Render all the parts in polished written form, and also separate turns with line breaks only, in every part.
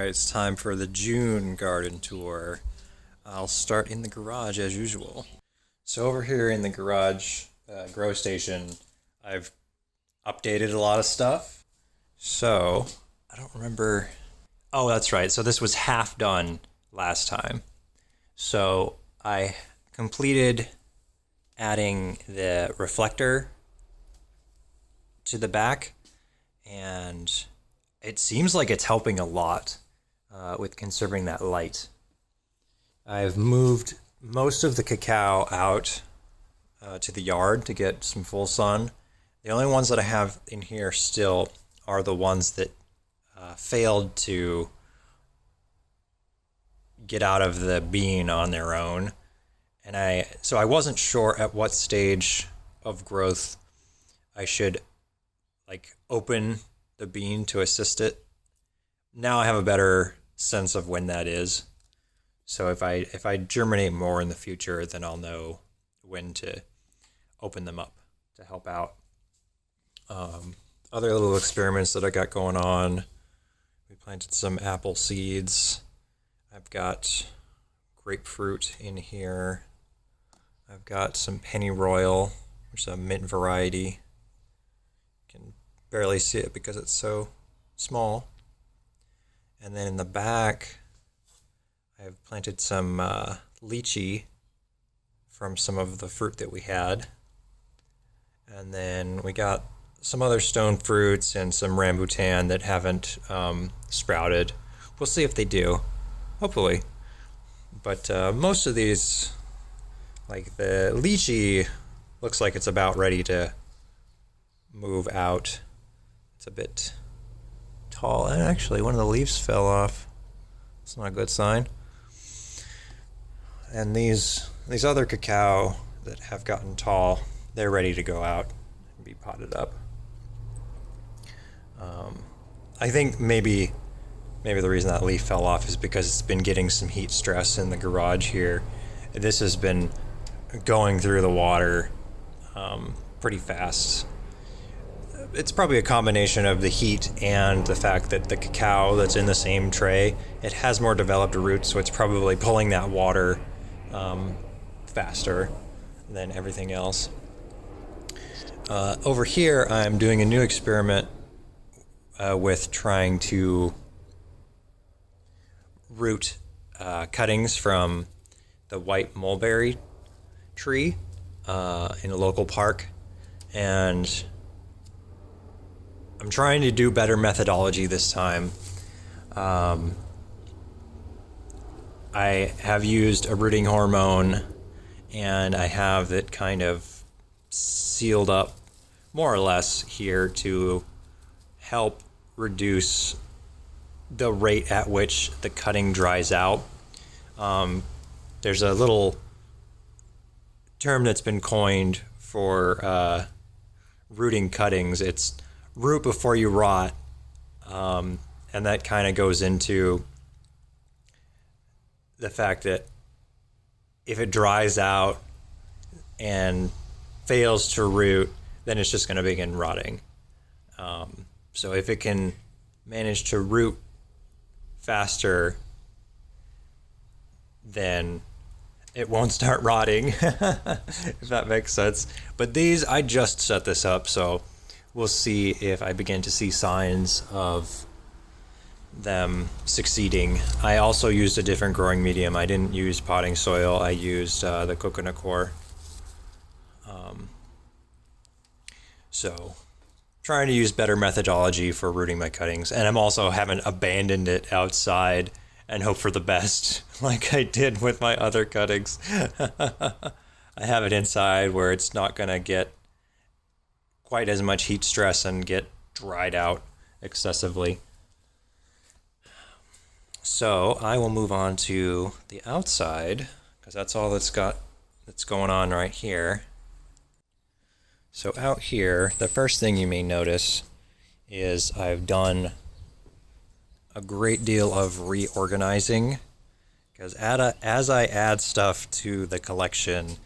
Alright, it's time for the June garden tour. I'll start in the garage as usual. So over here in the garage grow station, I've updated a lot of stuff. So, I don't remember... Oh, that's right. So this was half done last time. So I completed adding the reflector to the back, and it seems like it's helping a lot with conserving that light. I've moved most of the cacao out to the yard to get some full sun. The only ones that I have in here still are the ones that failed to get out of the bean on their own. And so I wasn't sure at what stage of growth I should open the bean to assist it. Now I have a better sense of when that is. So if I germinate more in the future, then I'll know when to open them up to help out. Other little experiments that I got going on. We planted some apple seeds. I've got grapefruit in here. I've got some pennyroyal, which is a mint variety. You can barely see it because it's so small. And then in the back, I've planted some lychee from some of the fruit that we had. And then we got some other stone fruits and some rambutan that haven't sprouted. We'll see if they do, hopefully. But most of these, like the lychee, looks like it's about ready to move out. It's a bit tall, and actually one of the leaves fell off. It's not a good sign. And these other cacao that have gotten tall, they're ready to go out and be potted up. I think maybe the reason that leaf fell off is because it's been getting some heat stress in the garage here. This has been going through the water pretty fast. It's probably a combination of the heat and the fact that the cacao that's in the same tray, it has more developed roots, so it's probably pulling that water faster than everything else. Over here, I'm doing a new experiment with trying to root cuttings from the white mulberry tree in a local park, and I'm trying to do better methodology this time. I have used a rooting hormone, and I have it kind of sealed up more or less here to help reduce the rate at which the cutting dries out. There's a little term that's been coined for rooting cuttings. It's root before you rot, and that kind of goes into the fact that if it dries out and fails to root, then it's just going to begin rotting. So if it can manage to root faster, then it won't start rotting, if that makes sense. But these, I just set this up, so we'll see if I begin to see signs of them succeeding. I also used a different growing medium. I didn't use potting soil. I used the coconut coir. So trying to use better methodology for rooting my cuttings, and I'm also haven't abandoned it outside and hope for the best like I did with my other cuttings. I have it inside where it's not going to get quite as much heat stress and get dried out excessively. So I will move on to the outside, because that's all that's going on right here. So out here, the first thing you may notice is I've done a great deal of reorganizing, because as I add stuff to the collection,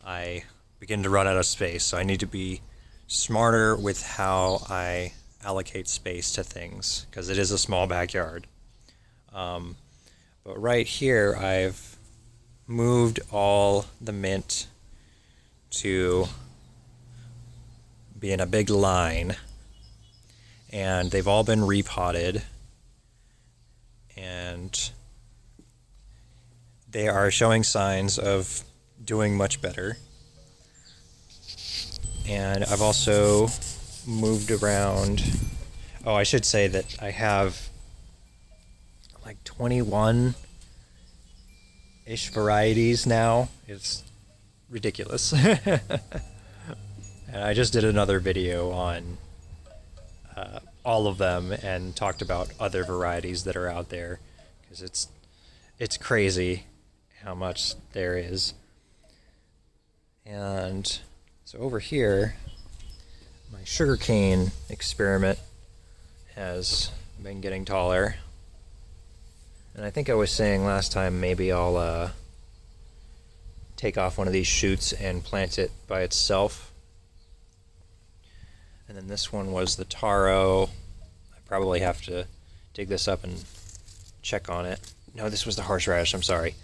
I begin to run out of space. So I need to be smarter with how I allocate space to things, because it is a small backyard. But right here, I've moved all the mint to be in a big line, and they've all been repotted, and they are showing signs of doing much better. And I've also moved around. Oh, I should say that I have like 21-ish varieties now. It's ridiculous. And I just did another video on all of them and talked about other varieties that are out there, because it's crazy how much there is. And so over here, my sugarcane experiment has been getting taller. And I think I was saying last time maybe I'll take off one of these shoots and plant it by itself. And then this one was the taro. I probably have to dig this up and check on it. No, this was the horseradish, I'm sorry.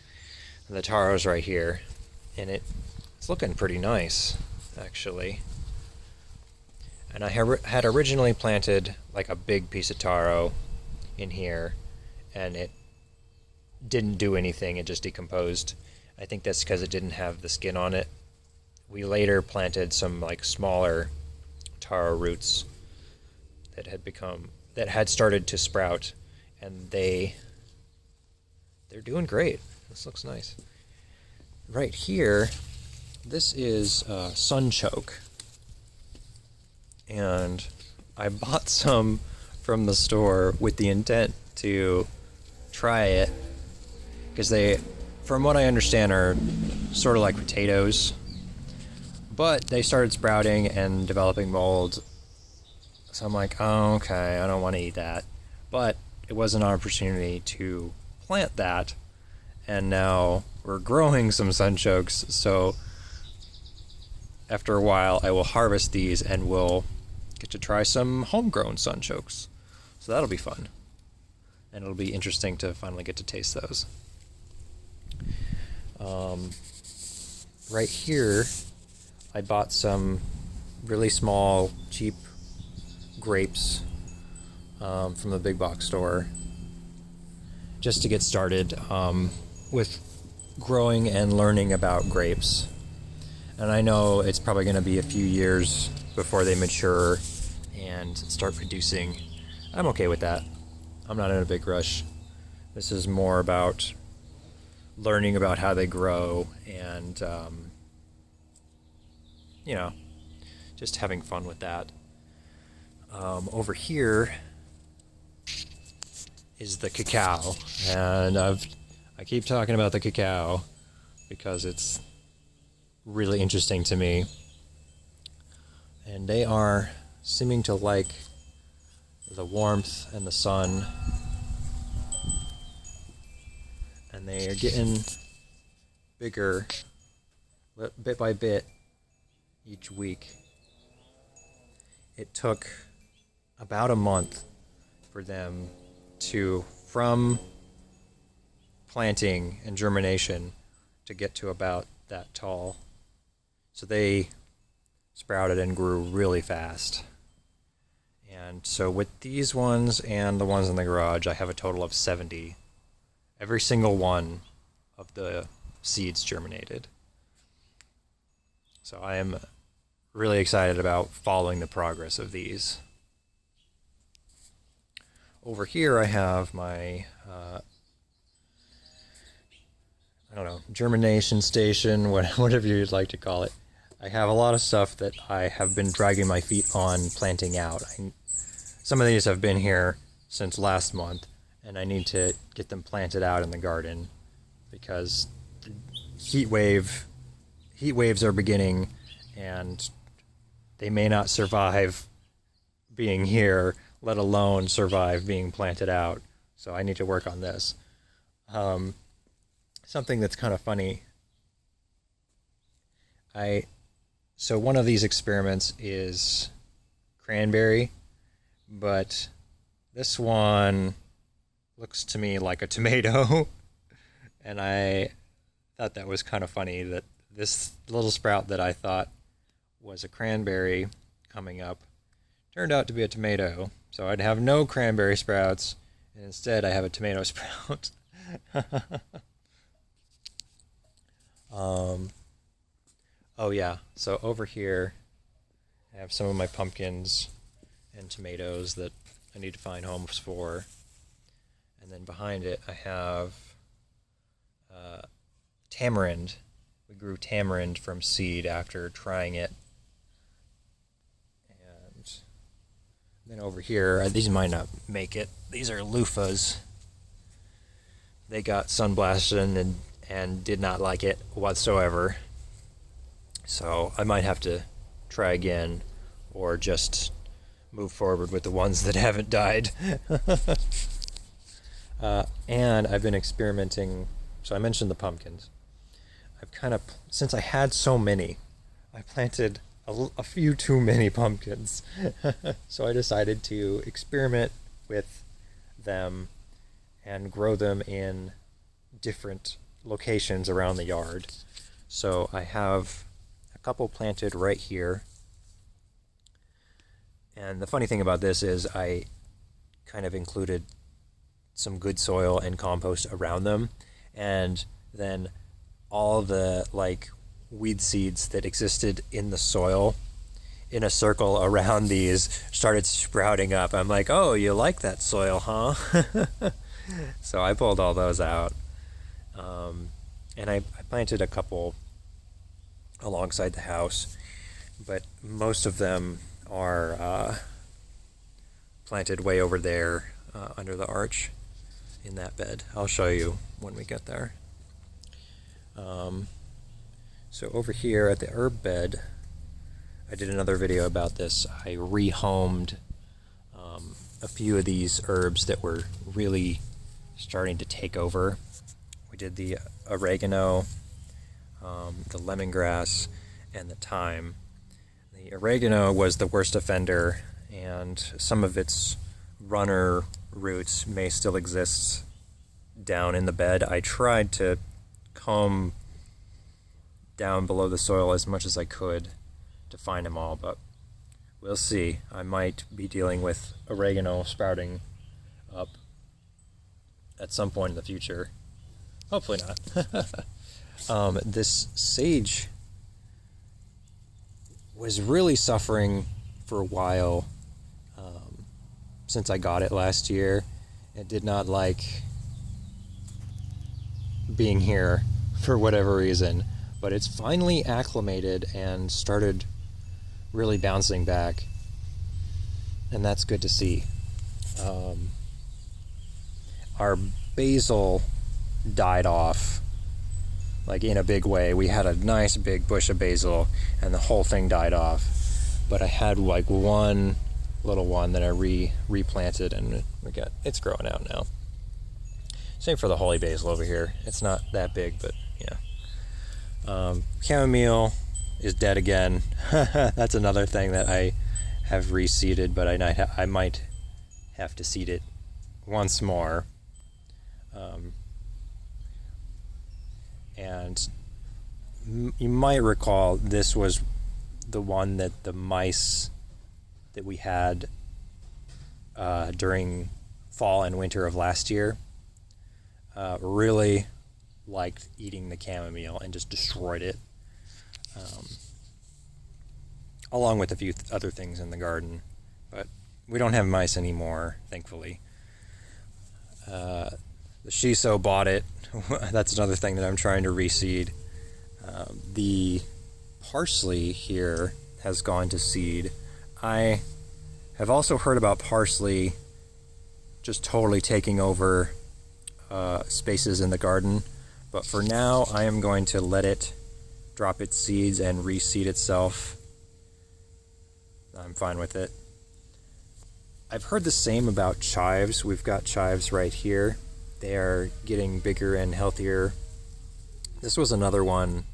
And the taro's right here. And it's looking pretty nice, actually. And I had originally planted like a big piece of taro in here, and it didn't do anything. It just decomposed. I think that's because it didn't have the skin on it. We later planted some like smaller taro roots that had started to sprout, and they're doing great. This looks nice. Right here, this is sunchoke, and I bought some from the store with the intent to try it, because they, from what I understand, are sort of like potatoes, but they started sprouting and developing mold. So I'm like, oh, okay, I don't want to eat that. But it was an opportunity to plant that, and now we're growing some sunchokes. So after a while, I will harvest these and we'll get to try some homegrown sunchokes. So that'll be fun, and it'll be interesting to finally get to taste those. Right here, I bought some really small, cheap grapes from the big box store, just to get started with growing and learning about grapes. And I know it's probably going to be a few years before they mature and start producing. I'm okay with that. I'm not in a big rush. This is more about learning about how they grow and, just having fun with that. Over here is the cacao, and I keep talking about the cacao because it's really interesting to me, and they are seeming to like the warmth and the sun, and they are getting bigger bit by bit each week. It took about a month for them to, from planting and germination, to get to about that tall. So they sprouted and grew really fast. And so with these ones and the ones in the garage, I have a total of 70. Every single one of the seeds germinated. So I am really excited about following the progress of these. Over here I have my, Germination Station, whatever you'd like to call it. I have a lot of stuff that I have been dragging my feet on planting out. Some of these have been here since last month, and I need to get them planted out in the garden because heat waves are beginning, and they may not survive being here, let alone survive being planted out. So I need to work on this. Something that's kind of funny. So one of these experiments is cranberry, but this one looks to me like a tomato. And I thought that was kind of funny that this little sprout that I thought was a cranberry coming up turned out to be a tomato. So I'd have no cranberry sprouts, and instead I have a tomato sprout. Oh yeah, so over here I have some of my pumpkins and tomatoes that I need to find homes for. And then behind it I have tamarind. We grew tamarind from seed after trying it. And then over here, these might not make it. These are loofahs. They got sunblasted and did not like it whatsoever. So I might have to try again or just move forward with the ones that haven't died. And I've been experimenting. So I mentioned the pumpkins. Since I had so many, I planted a few too many pumpkins. So I decided to experiment with them and grow them in different locations around the yard. So I have a couple planted right here. And the funny thing about this is I kind of included some good soil and compost around them, and then all the weed seeds that existed in the soil in a circle around these started sprouting up. I'm like, oh, you like that soil, huh? So I pulled all those out. And I planted a couple alongside the house, but most of them are planted way over there under the arch in that bed. I'll show you when we get there. So over here at the herb bed, I did another video about this. I rehomed a few of these herbs that were really starting to take over. We did the oregano, the lemongrass, and the thyme. The oregano was the worst offender, and some of its runner roots may still exist down in the bed. I tried to comb down below the soil as much as I could to find them all, but we'll see. I might be dealing with oregano sprouting up at some point in the future. Hopefully not. This sage was really suffering for a while since I got it last year. It did not like being here for whatever reason, but it's finally acclimated and started really bouncing back, and that's good to see. Our basil died off in a big way. We had a nice big bush of basil and the whole thing died off, but I had one little one that I replanted, and it's growing out now. Same for the holy basil over here. It's not that big, but yeah. Chamomile is dead again. That's another thing that I have reseeded, but I might have to seed it once more. And you might recall this was the one that the mice that we had during fall and winter of last year really liked eating the chamomile and just destroyed it, along with a few other things in the garden. But we don't have mice anymore, thankfully. The shiso bought it. That's another thing that I'm trying to reseed. The parsley here has gone to seed. I have also heard about parsley just totally taking over spaces in the garden, but for now I am going to let it drop its seeds and reseed itself. I'm fine with it. I've heard the same about chives. We've got chives right here. They are getting bigger and healthier. This was another one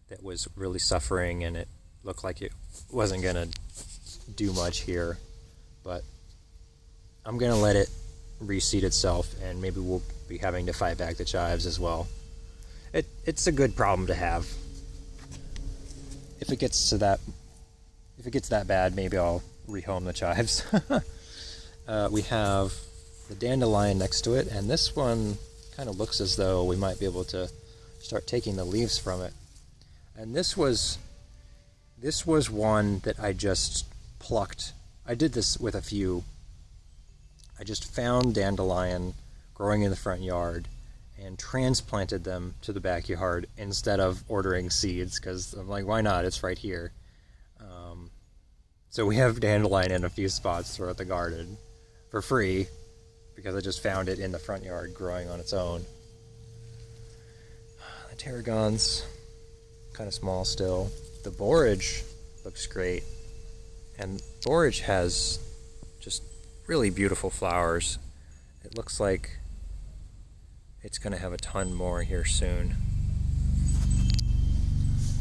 that was really suffering, and it looked like it wasn't going to do much here, but I'm going to let it reseed itself, and maybe we'll be having to fight back the chives as well. It's a good problem to have. If it gets that bad, maybe I'll rehome the chives. We have the dandelion next to it, and this one kind of looks as though we might be able to start taking the leaves from it. And this was one that I just plucked. I did this with a few. I just found dandelion growing in the front yard and transplanted them to the backyard instead of ordering seeds, because I'm like, why not? It's right here. So we have dandelion in a few spots throughout the garden for free, because I just found it in the front yard growing on its own. The tarragon's kind of small still. The borage looks great, and borage has just really beautiful flowers. It looks like it's going to have a ton more here soon.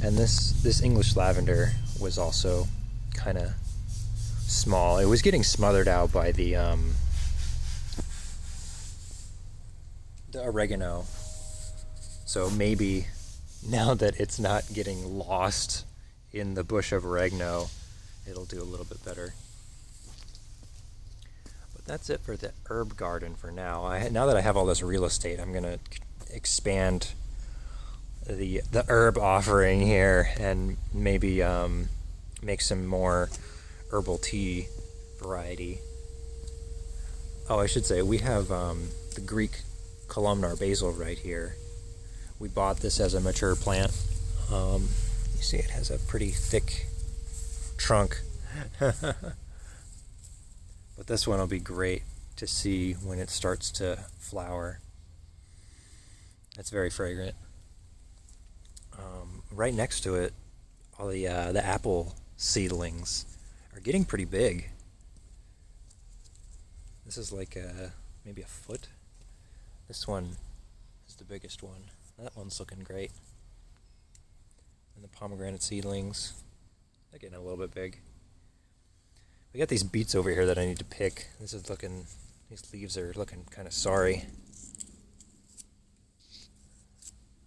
And this English lavender was also kind of small. It was getting smothered out by the oregano. So maybe now that it's not getting lost in the bush of oregano, it'll do a little bit better. But that's it for the herb garden for now. Now that I have all this real estate, I'm gonna expand the herb offering here and maybe make some more herbal tea variety. Oh, I should say we have the Greek columnar basil right here. We bought this as a mature plant. You see it has a pretty thick trunk. But this one will be great to see when it starts to flower. It's very fragrant. Right next to it, all the apple seedlings are getting pretty big. This is like maybe a foot. This one is the biggest one. That one's looking great. And the pomegranate seedlings, they're getting a little bit big. We got these beets over here that I need to pick. These leaves are looking kind of sorry.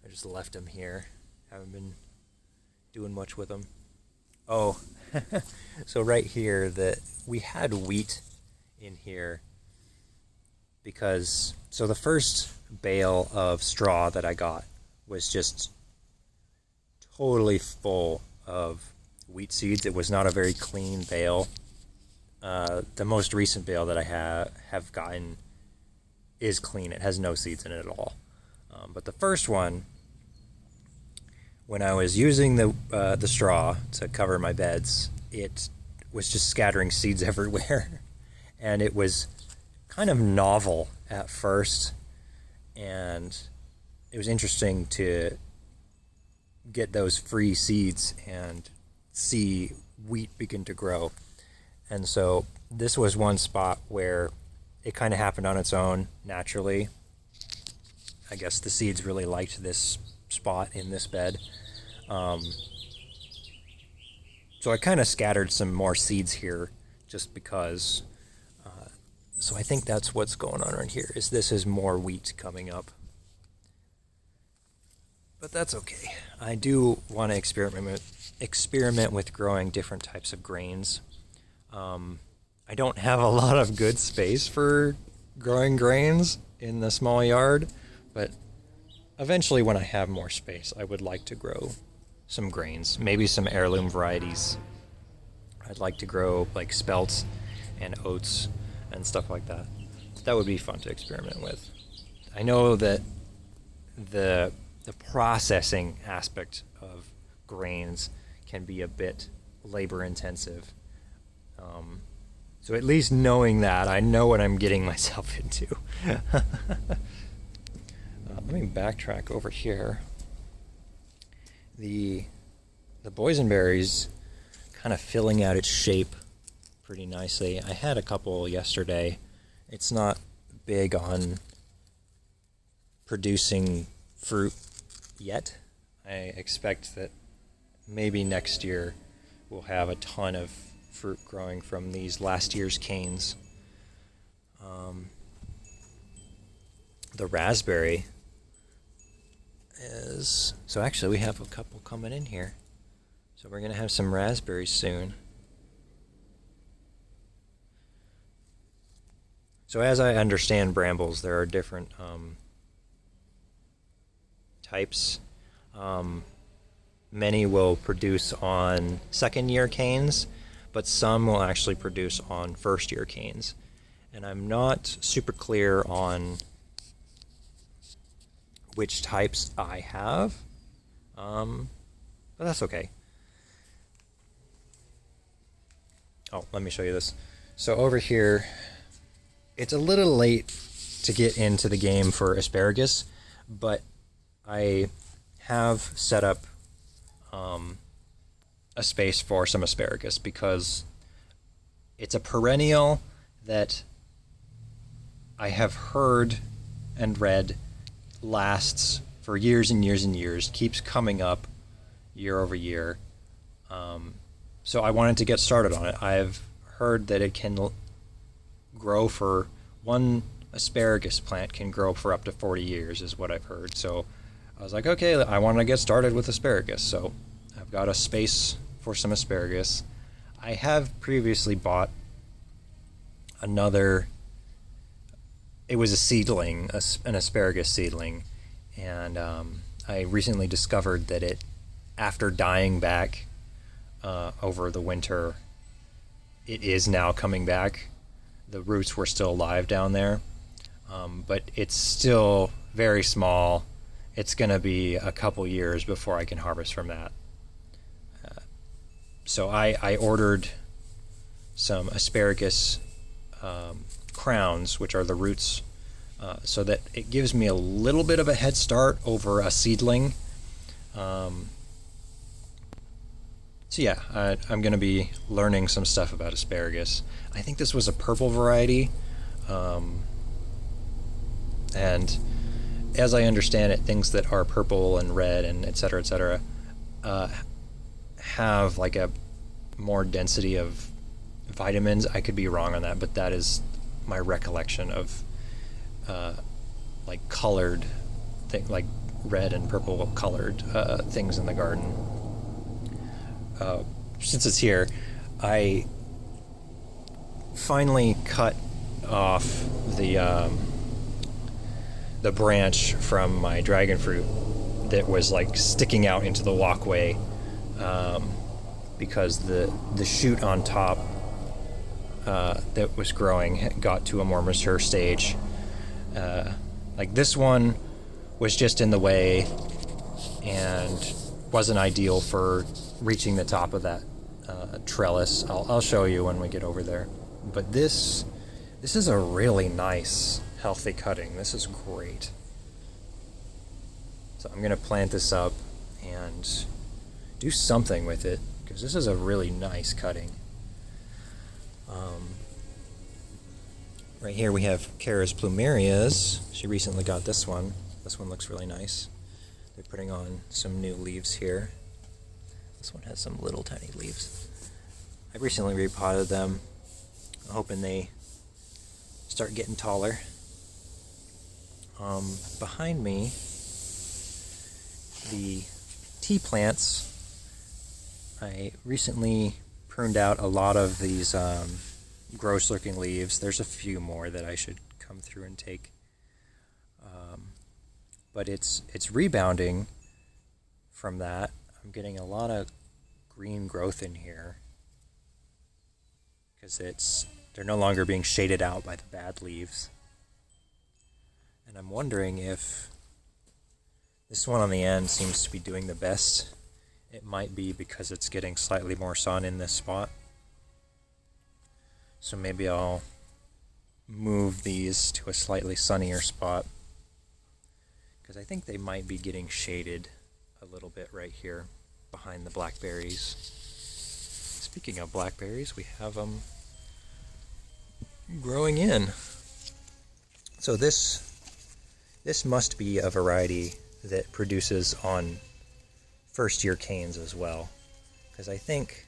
I just left them here. Haven't been doing much with them. Oh, so right here, we had wheat in here because, so the first bale of straw that I got was just totally full of wheat seeds. It was not a very clean bale. The most recent bale that I have gotten is clean. It has no seeds in it at all. But the first one, when I was using the straw to cover my beds, it was just scattering seeds everywhere. And it was kind of novel at first. And it was interesting to get those free seeds and see wheat begin to grow. And so this was one spot where it kind of happened on its own naturally. I guess the seeds really liked this spot in this bed. So I kind of scattered some more seeds here just because. So I think that's what's going on right here, is this is more wheat coming up. But that's okay. I do want to experiment with growing different types of grains. I don't have a lot of good space for growing grains in the small yard, but eventually when I have more space, I would like to grow some grains, maybe some heirloom varieties. I'd like to grow like spelts and oats and stuff like that. That would be fun to experiment with. I know that the processing aspect of grains can be a bit labor intensive. So at least knowing that, I know what I'm getting myself into. Let me backtrack over here. The boysenberry's kind of filling out its shape pretty nicely. I had a couple yesterday. It's not big on producing fruit yet. I expect that maybe next year we'll have a ton of fruit growing from these last year's canes. the raspberry is... So actually we have a couple coming in here. So we're going to have some raspberries soon. So as I understand brambles, there are different types. Many will produce on second-year canes, but some will actually produce on first-year canes. And I'm not super clear on which types I have, but that's okay. Oh, let me show you this. So over here, it's a little late to get into the game for asparagus, but I have set up a space for some asparagus because it's a perennial that I have heard and read lasts for years and years and years, keeps coming up year over year. So I wanted to get started on it. I've heard that it can grow for one asparagus plant can grow for up to 40 years is what I've heard. So I was like, okay, I want to get started with asparagus. So I've got a space for some asparagus. I have previously bought another, it was a seedling, an asparagus seedling, and I recently discovered that it, after dying back over the winter, it is now coming back. The roots were still alive down there, but it's still very small. It's going to be a couple years before I can harvest from that. So I ordered some asparagus crowns, which are the roots, so that it gives me a little bit of a head start over a seedling. So yeah, I'm going to be learning some stuff about asparagus. I think this was a purple variety, and as I understand it, things that are purple and red and et cetera, have like a more density of vitamins. I could be wrong on that, but that is my recollection of like colored like red and purple colored things in the garden. Since it's here, I finally cut off the branch from my dragon fruit that was like sticking out into the walkway, because the shoot on top that was growing got to a more mature stage. Like this one was just in the way and wasn't ideal for reaching the top of that trellis. I'll show you when we get over there. But this is a really nice, healthy cutting. This is great. So I'm going to plant this up and do something with it, because this is a really nice cutting. Right here we have Kara's plumerias. She recently got this one. This one looks really nice. They're putting on some new leaves here. This one has some little tiny leaves. I recently repotted them, hoping they start getting taller. Behind me, the tea plants, I recently pruned out a lot of these gross looking leaves. There's a few more that I should come through and take. But it's rebounding from that. I'm getting a lot of green growth in here because they're no longer being shaded out by the bad leaves. And I'm wondering if this one on the end seems to be doing the best. It might be because it's getting slightly more sun in this spot. So maybe I'll move these to a slightly sunnier spot, because I think they might be getting shaded a little bit right here behind the blackberries. Speaking of blackberries, we have them growing in. So this must be a variety that produces on first year canes as well, because I think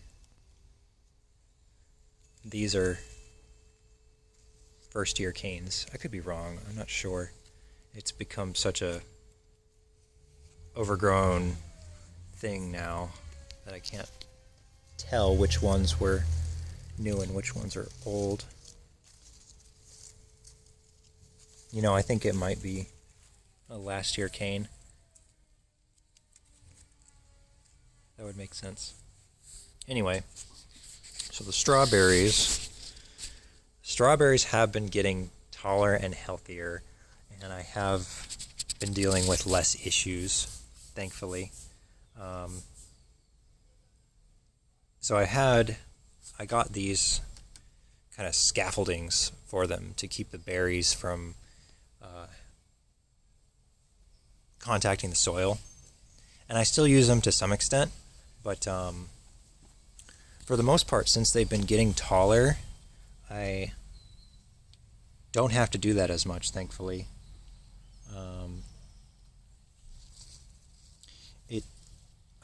these are first year canes. I could be wrong, I'm not sure. it's become such a overgrown thing now that I can't tell which ones were new and which ones are old. You know, I think it might be a last year cane. That would make sense. Anyway, so the strawberries have been getting taller and healthier, and I have been dealing with less issues, thankfully. So I got these kind of scaffoldings for them to keep the berries from contacting the soil. And I still use them to some extent, but for the most part, since they've been getting taller, I don't have to do that as much, thankfully.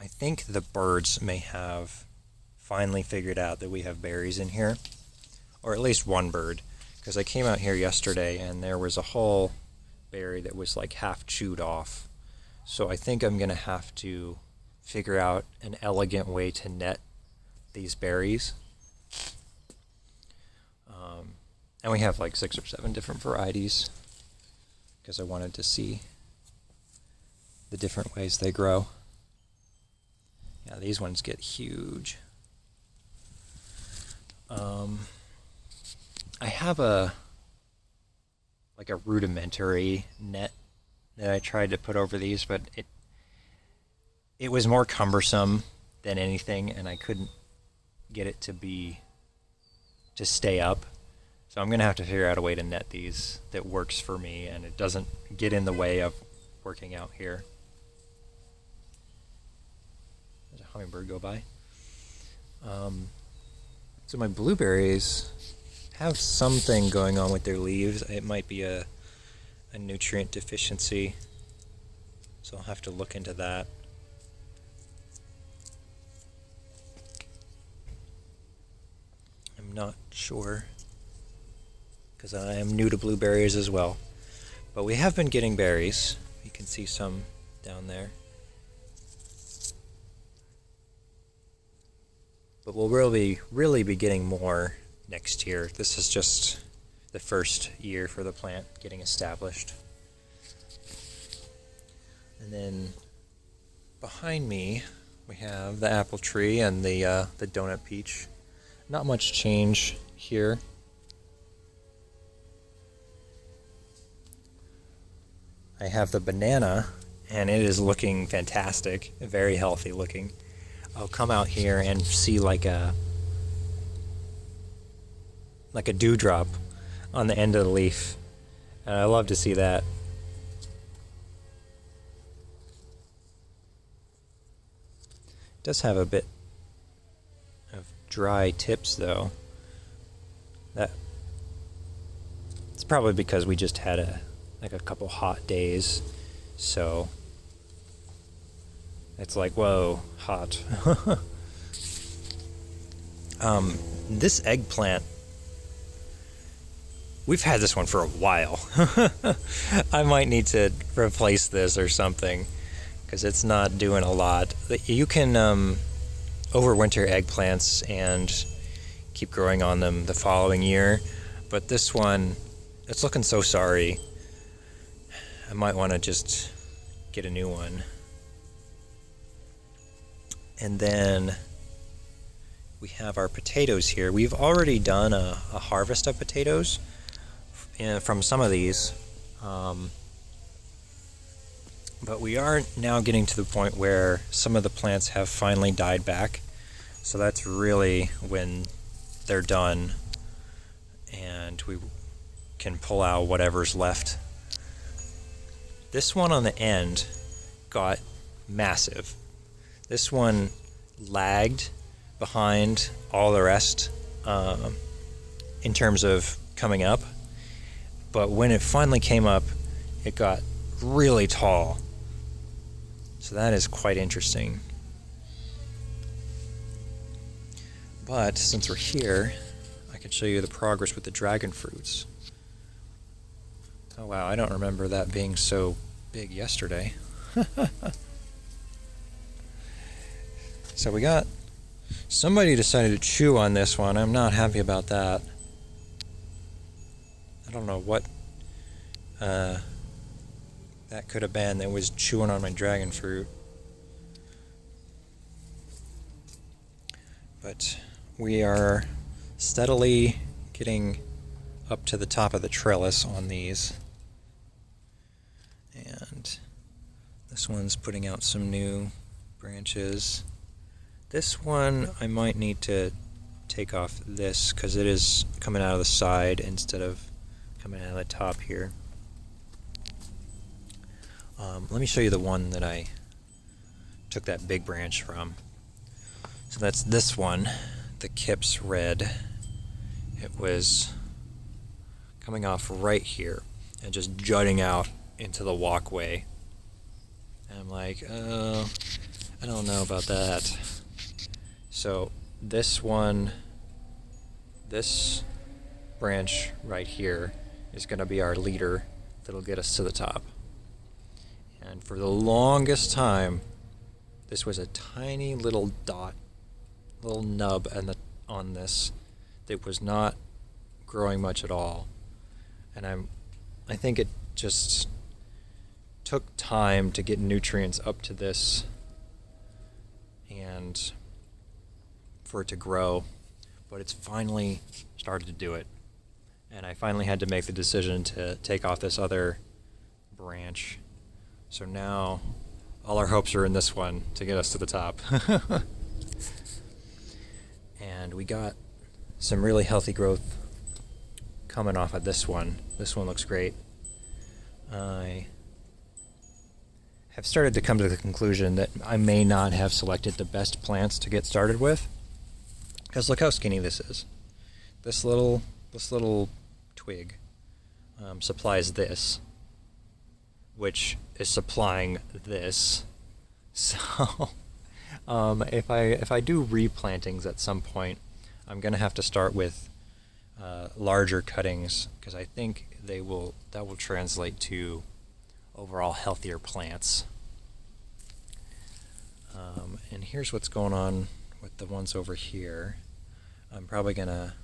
I think the birds may have finally figured out that we have berries in here, or at least one bird, because I came out here yesterday and there was a whole berry that was like half chewed off. So I think I'm going to have to figure out an elegant way to net these berries. And we have like 6 or 7 different varieties because I wanted to see the different ways they grow. Yeah, these ones get huge. I have a rudimentary net that I tried to put over these, but it was more cumbersome than anything, and I couldn't get it to stay up. So I'm gonna have to figure out a way to net these that works for me and it doesn't get in the way of working out here. There's a hummingbird go by. So my blueberries have something going on with their leaves. It might be a nutrient deficiency, so I'll have to look into that. I'm not sure, because I am new to blueberries as well. But we have been getting berries. You can see some down there. But we'll really be getting more next year. This is just the first year for the plant getting established. And then behind me we have the apple tree and the donut peach. Not much change here. I have the banana, and it is looking fantastic, very healthy looking. I'll come out here and see like a dewdrop on the end of the leaf, and I love to see that. It does have a bit of dry tips though. It's probably because we just had a couple hot days, so it's like, whoa, hot. This eggplant, we've had this one for a while. I might need to replace this or something because it's not doing a lot. You can overwinter eggplants and keep growing on them the following year, but this one, it's looking so sorry. I might want to just get a new one. And then we have our potatoes here. We've already done a harvest of potatoes from some of these. But we are now getting to the point where some of the plants have finally died back. So that's really when they're done and we can pull out whatever's left. This one on the end got massive. This one lagged behind all the rest in terms of coming up. But when it finally came up, it got really tall. So that is quite interesting. But since we're here, I can show you the progress with the dragon fruits. Oh wow, I don't remember that being so big yesterday. So we got... somebody decided to chew on this one. I'm not happy about that. I don't know what that could have been that was chewing on my dragon fruit. But we are steadily getting up to the top of the trellis on these. And this one's putting out some new branches. This one I might need to take off this because it is coming out of the side instead of coming out of the top here. Let me show you the one that I took that big branch from. So that's this one, the Kips Red. It was coming off right here and just jutting out into the walkway. And I'm like, oh, I don't know about that. So this one, this branch right here is going to be our leader that'll get us to the top. And for the longest time, this was a tiny little dot, little nub on this that was not growing much at all. And I think it just took time to get nutrients up to this and for it to grow, but it's finally started to do it. And I finally had to make the decision to take off this other branch. So now all our hopes are in this one to get us to the top. And we got some really healthy growth coming off of this one. This one looks great. I have started to come to the conclusion that I may not have selected the best plants to get started with. Because look how skinny this is. This little twig supplies this, which is supplying this. So if I do replantings at some point, I'm gonna have to start with larger cuttings because I think that will translate to overall healthier plants. And here's what's going on with the ones over here. I'm probably gonna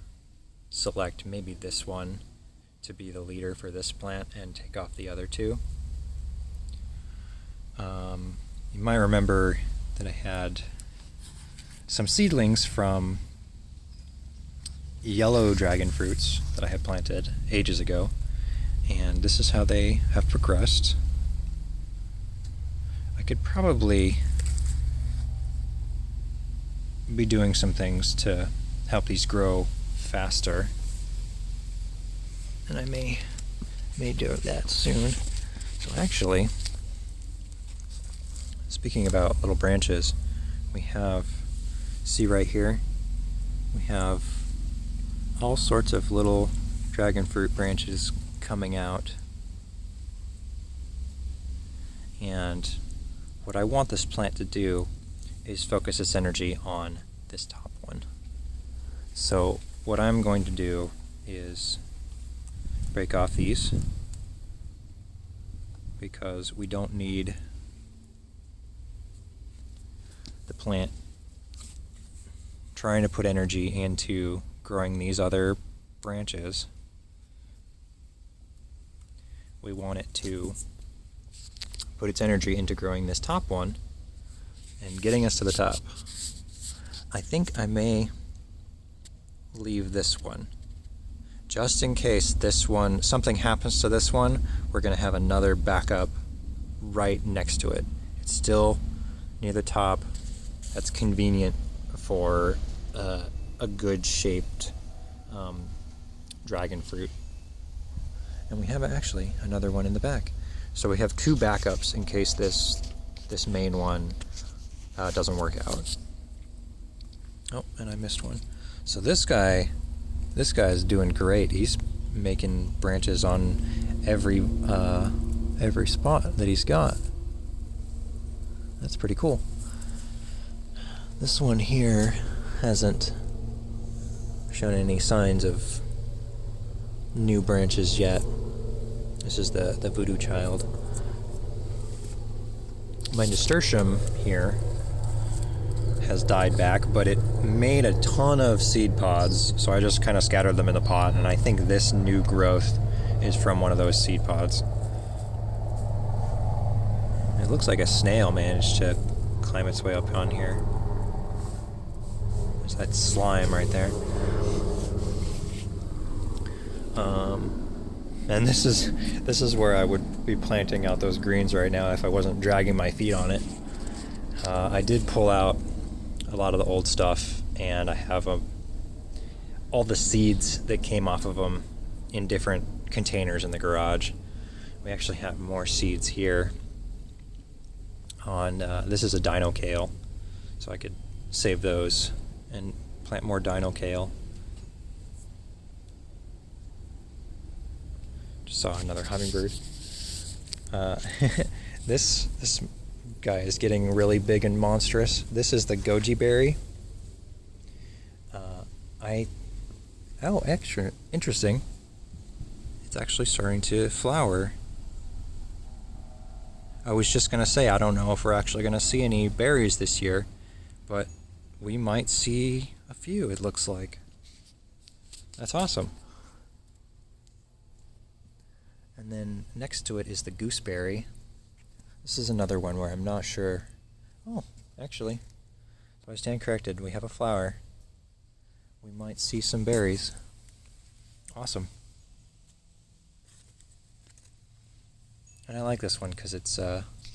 select maybe this one to be the leader for this plant and take off the other two. You might remember that I had some seedlings from yellow dragon fruits that I had planted ages ago, and this is how they have progressed. I could probably be doing some things to help these grow faster, and I may do that soon. So actually, speaking about little branches, we have, see right here, we have all sorts of little dragon fruit branches coming out. And what I want this plant to do is focus its energy on this top one. So what I'm going to do is break off these because we don't need the plant trying to put energy into growing these other branches. We want it to put its energy into growing this top one and getting us to the top. I think I may leave this one just in case this one, something happens to this one. We're going to have another backup right next to it. It's still near the top. That's convenient for a good shaped dragon fruit. And we have actually another one in the back. So we have two backups in case this main one doesn't work out. Oh, and I missed one. So this guy is doing great. He's making branches on every spot that he's got. That's pretty cool. This one here hasn't shown any signs of new branches yet. This is the Voodoo Child. My nasturtium here has died back, but it made a ton of seed pods, so I just kind of scattered them in the pot, and I think this new growth is from one of those seed pods. It looks like a snail managed to climb its way up on here. There's that slime right there. And this is where I would be planting out those greens right now if I wasn't dragging my feet on it. I did pull out a lot of the old stuff, and I have all the seeds that came off of them in different containers in the garage. We actually have more seeds here. This is a Dino Kale, so I could save those and plant more Dino Kale. Just saw another hummingbird. This guy is getting really big and monstrous. This is the Goji Berry. Extra interesting. It's actually starting to flower. I was just gonna say, I don't know if we're actually gonna see any berries this year, but we might see a few, it looks like. That's awesome. And then next to it is the Gooseberry. This is another one where I'm not sure. Oh, actually, so I stand corrected. We have a flower. We might see some berries. Awesome. And I like this one because it's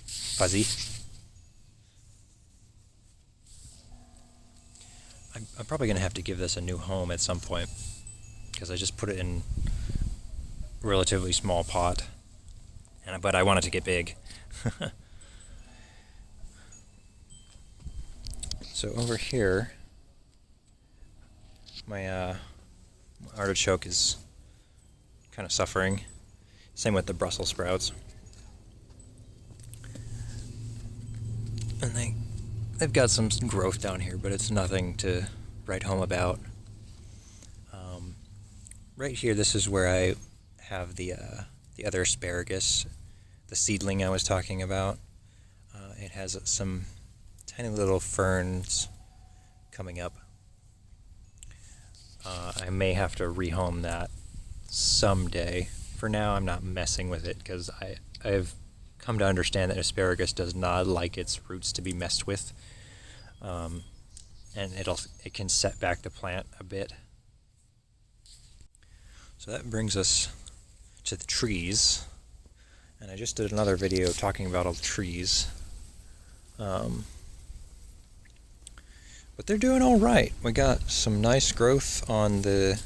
fuzzy. I'm probably going to have to give this a new home at some point because I just put it in a relatively small pot, but I want it to get big. So over here, my artichoke is kind of suffering. Same with the Brussels sprouts. And they've got some growth down here, but it's nothing to write home about. Right here, this is where I have the other asparagus, the seedling I was talking about. It has some tiny little ferns coming up. I may have to rehome that someday. For now, I'm not messing with it because I've come to understand that asparagus does not like its roots to be messed with, and it can set back the plant a bit. So that brings us to the trees, and I just did another video talking about all the trees, but they're doing all right. We got some nice growth on the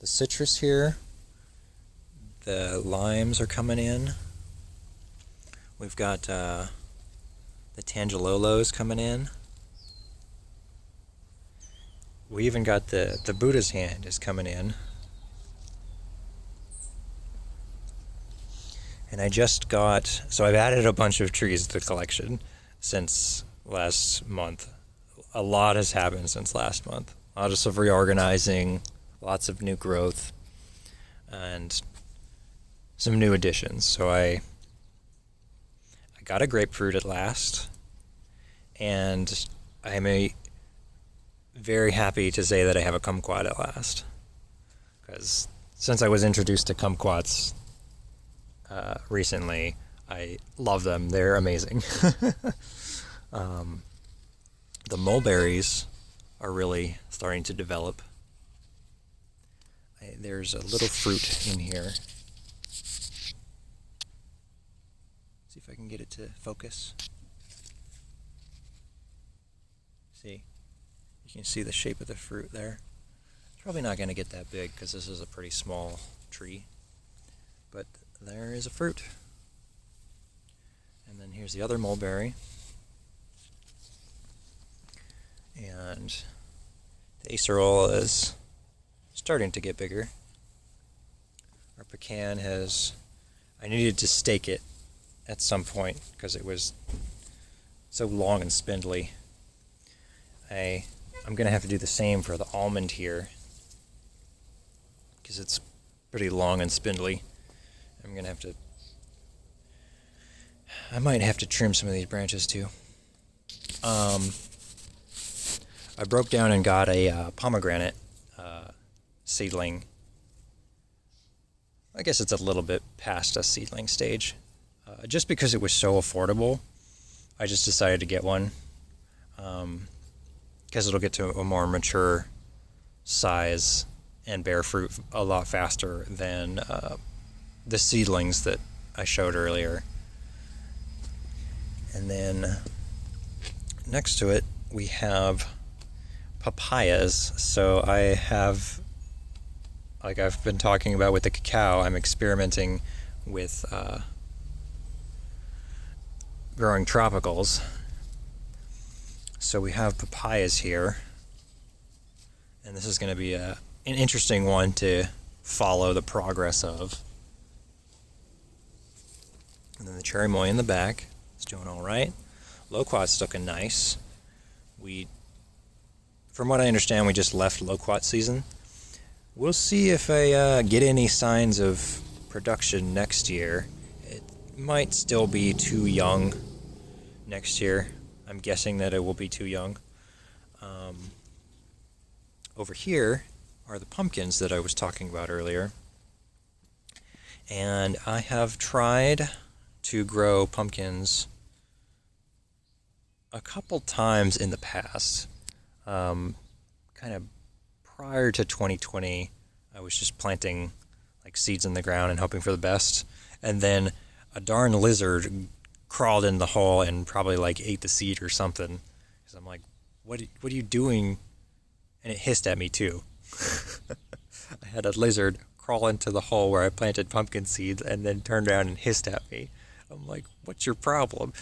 citrus here. The limes are coming in. We've got the tangalolos coming in. We even got the Buddha's hand is coming in. And I just so I've added a bunch of trees to the collection since last month. A lot has happened since last month. A lot of reorganizing, lots of new growth, and some new additions. So I got a grapefruit at last, and I'm very happy to say that I have a kumquat at last. Because since I was introduced to kumquats recently, I love them. They're amazing. The mulberries are really starting to develop. There's a little fruit in here. See if I can get it to focus. See? You can see the shape of the fruit there. It's probably not going to get that big because this is a pretty small tree. But there is a fruit. And then here's the other mulberry. And the acerola is starting to get bigger. Our pecan I needed to stake it at some point because it was so long and spindly. I'm going to have to do the same for the almond here because it's pretty long and spindly. I'm gonna have to... I might have to trim some of these branches too. I broke down and got a pomegranate seedling. I guess it's a little bit past a seedling stage. Just because it was so affordable, I just decided to get one. Because it'll get to a more mature size and bear fruit a lot faster than the seedlings that I showed earlier. And then next to it we have papayas. So I have, like I've been talking about with the cacao, I'm experimenting with growing tropicals. So we have papayas here, and this is going to be an interesting one to follow the progress of. And then the cherry moy in the back is doing all right. Loquat's looking nice. From what I understand, we just left loquat season. We'll see if I get any signs of production next year. It might still be too young next year. I'm guessing that it will be too young. Over here are the pumpkins that I was talking about earlier. And I have tried to grow pumpkins a couple times in the past. Kind of prior to 2020, I was just planting like seeds in the ground and hoping for the best. And then a darn lizard crawled in the hole and probably like ate the seed or something. Because I'm like, what are you doing? And it hissed at me too. I had a lizard crawl into the hole where I planted pumpkin seeds and then turned around and hissed at me. I'm like, what's your problem?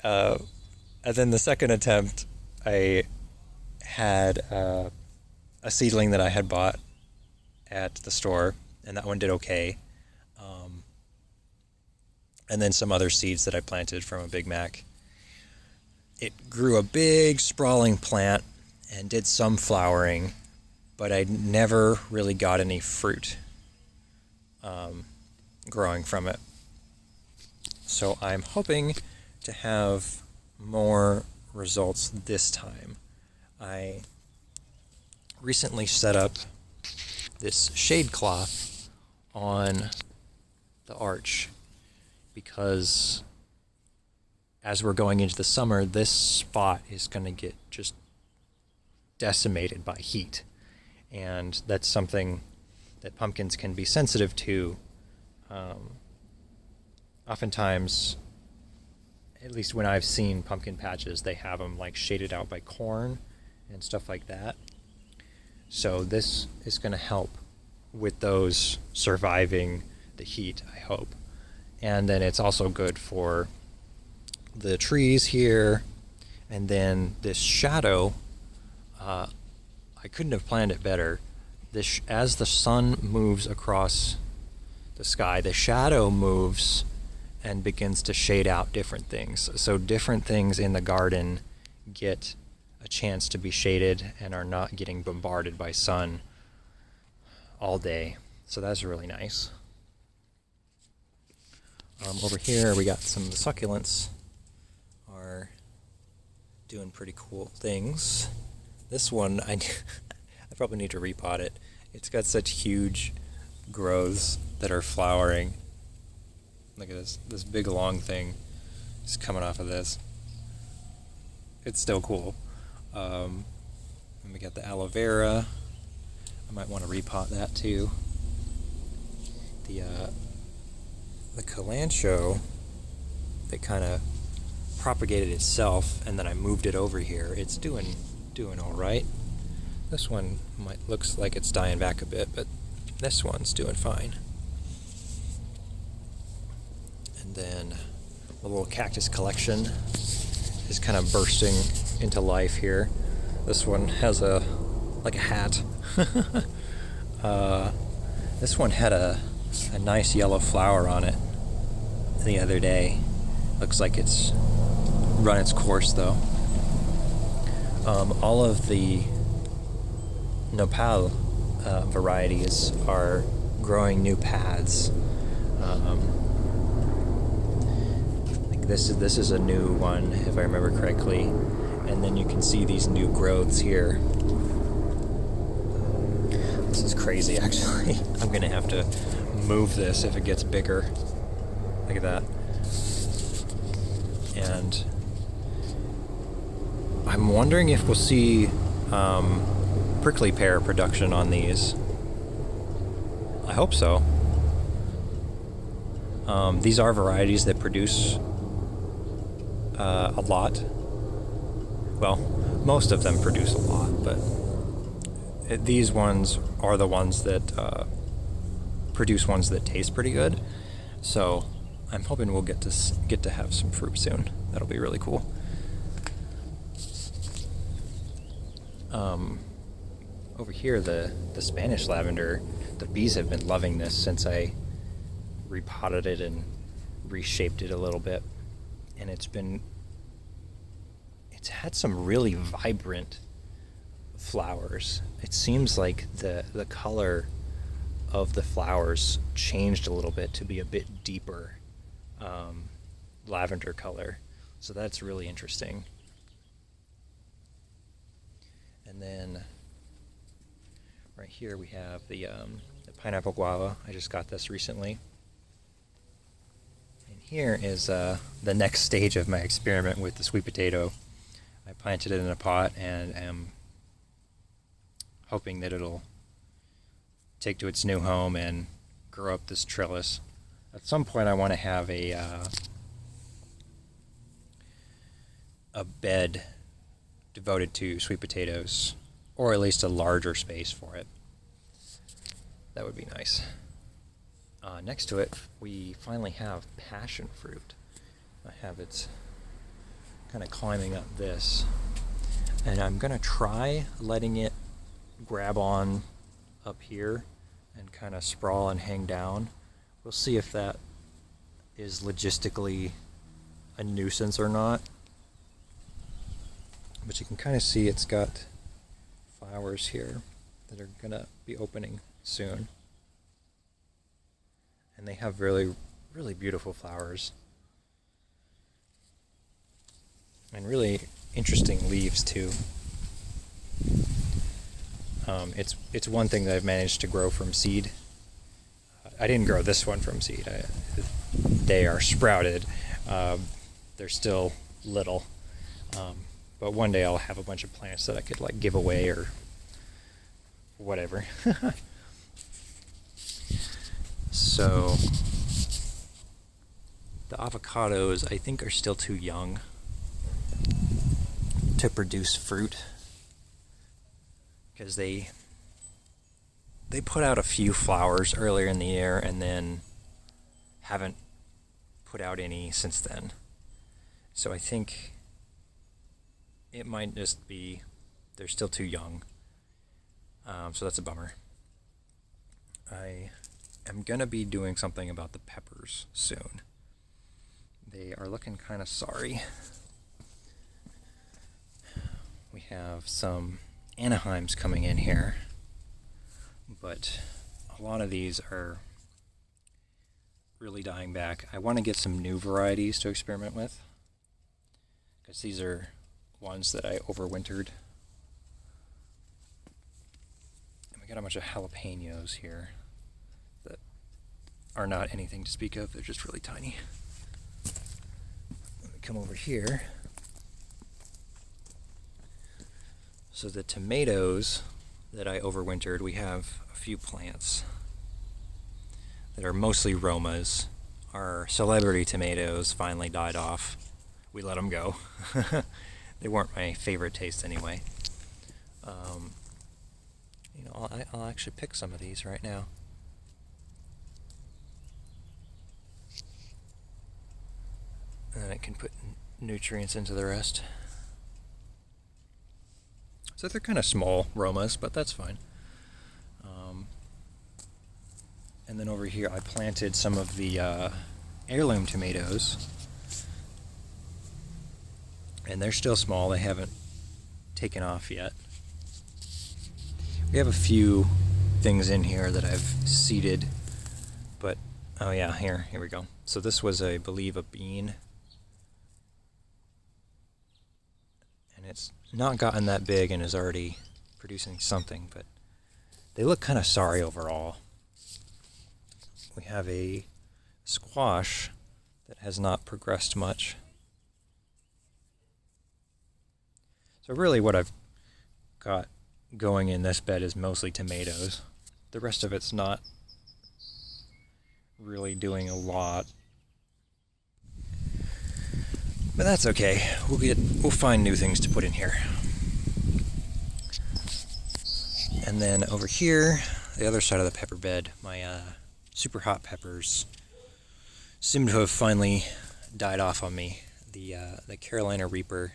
And then the second attempt, I had a seedling that I had bought at the store, and that one did okay. And then some other seeds that I planted from a Big Mac. It grew a big sprawling plant and did some flowering, but I never really got any fruit growing from it. So I'm hoping to have more results this time. I recently set up this shade cloth on the arch because as we're going into the summer, this spot is going to get just decimated by heat. And that's something that pumpkins can be sensitive to. Oftentimes, at least when I've seen pumpkin patches, they have them like shaded out by corn and stuff like that. So this is going to help with those surviving the heat, I hope. And then it's also good for the trees here. And then this shadow, I couldn't have planned it better. As the sun moves across the sky, the shadow moves and begins to shade out different things. So different things in the garden get a chance to be shaded and are not getting bombarded by sun all day. So that's really nice. Over here we got some of the succulents are doing pretty cool things. This one, I probably need to repot it. It's got such huge growths that are flowering. Look at this big long thing is coming off of this. It's still cool. And we got the aloe vera. I might want to repot that too. The calancho that kind of propagated itself, and then I moved it over here. It's doing all right. This one looks like it's dying back a bit, but this one's doing fine. And then the little cactus collection is kind of bursting into life here. This one has a hat. This one had a nice yellow flower on it the other day. Looks like it's run its course though. All of the nopal varieties are growing new paths. Like this is a new one, if I remember correctly. And then you can see these new growths here. This is crazy, actually. I'm gonna have to move this if it gets bigger. Look at that. And I'm wondering if we'll see prickly pear production on these. I hope so. These are varieties that produce a lot. Well, most of them produce a lot, but these ones are the ones that produce ones that taste pretty good. So I'm hoping we'll get to have some fruit soon. That'll be really cool. Over here, the Spanish lavender, the bees have been loving this since I repotted it and reshaped it a little bit, and it's had some really vibrant flowers. It seems like the color of the flowers changed a little bit to be a bit deeper lavender color, so that's really interesting. And then right here we have the pineapple guava. I just got this recently. And here is the next stage of my experiment with the sweet potato. I planted it in a pot and am hoping that it'll take to its new home and grow up this trellis. At some point I want to have a bed devoted to sweet potatoes, or at least a larger space for it. That would be nice. Next to it, we finally have passion fruit. I have it kind of climbing up this, and I'm gonna try letting it grab on up here and kind of sprawl and hang down. We'll see if that is logistically a nuisance or not. But you can kind of see it's got flowers here that are gonna be opening soon. And they have really, really beautiful flowers. And really interesting leaves too. It's one thing that I've managed to grow from seed. I didn't grow this one from seed. They are sprouted. They're still little. But one day I'll have a bunch of plants that I could like give away or whatever. So the avocados I think are still too young to produce fruit, because they put out a few flowers earlier in the year and then haven't put out any since then. So I think it might just be they're still too young. So that's a bummer. I am gonna be doing something about the peppers soon. They are looking kind of sorry. We have some Anaheims coming in here, but a lot of these are really dying back. I want to get some new varieties to experiment with, because these are ones that I overwintered. And we got a bunch of jalapenos here that are not anything to speak of. They're just really tiny. Let me come over here. So the tomatoes that I overwintered, we have a few plants that are mostly Romas. Our celebrity tomatoes finally died off. We let them go. They weren't my favorite taste anyway. I'll actually pick some of these right now. And then I can put nutrients into the rest. So they're kind of small Romas, but that's fine. And then over here I planted some of the heirloom tomatoes. And they're still small, they haven't taken off yet. We have a few things in here that I've seeded Oh yeah, here we go. So this was, I believe, a bean. And it's not gotten that big and is already producing something, but they look kind of sorry overall. We have a squash that has not progressed much. So really what I've got going in this bed is mostly tomatoes. The rest of it's not really doing a lot. But that's okay. We'll find new things to put in here. And then over here, the other side of the pepper bed, my super hot peppers seem to have finally died off on me. The Carolina Reaper,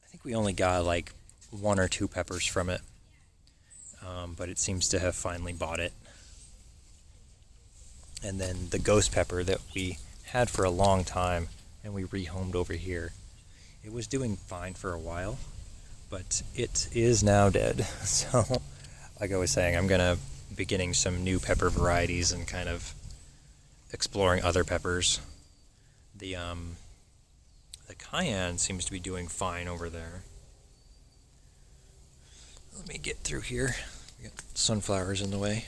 I think we only got like 1 or 2 peppers from it, but it seems to have finally bought it. And then the ghost pepper that we had for a long time and we rehomed over here, it was doing fine for a while, but it is now dead. So like I was saying, I'm gonna be getting some new pepper varieties and kind of exploring other peppers. The cayenne seems to be doing fine over there. Let me get through here. We got sunflowers in the way.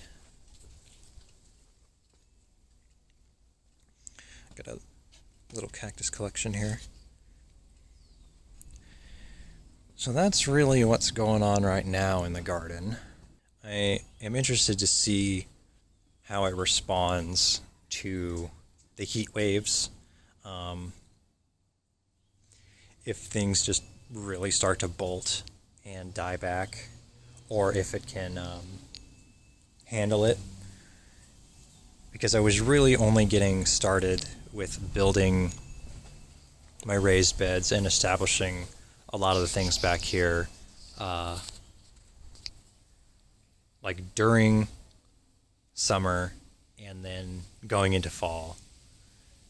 Got a little cactus collection here. So that's really what's going on right now in the garden. I am interested to see how it responds to the heat waves. If things just really start to bolt and die back, or if it can handle it. Because I was really only getting started with building my raised beds and establishing a lot of the things back here like during summer and then going into fall.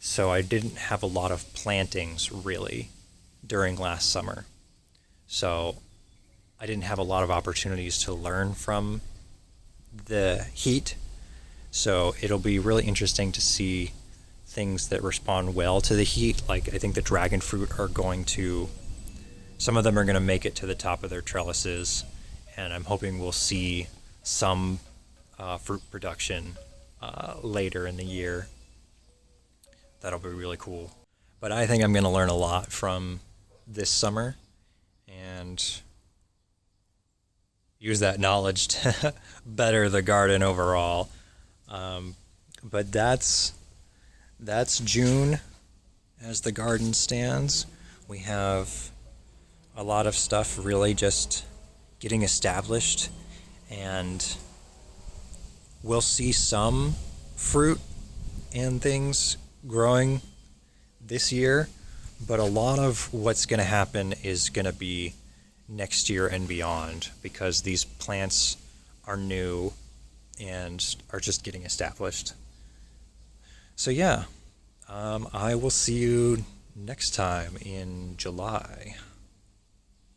So I didn't have a lot of plantings really during last summer. So I didn't have a lot of opportunities to learn from the heat. So it'll be really interesting to see things that respond well to the heat. Like I think the dragon fruit are going to, some of them are going to make it to the top of their trellises, and I'm hoping we'll see some fruit production later in the year. That'll be really cool. But I think I'm going to learn a lot from this summer and use that knowledge to better the garden overall. But that's June as the garden stands. We have a lot of stuff really just getting established, and we'll see some fruit and things growing this year, but a lot of what's going to happen is going to be next year and beyond, because these plants are new and are just getting established. So yeah, I will see you next time in July.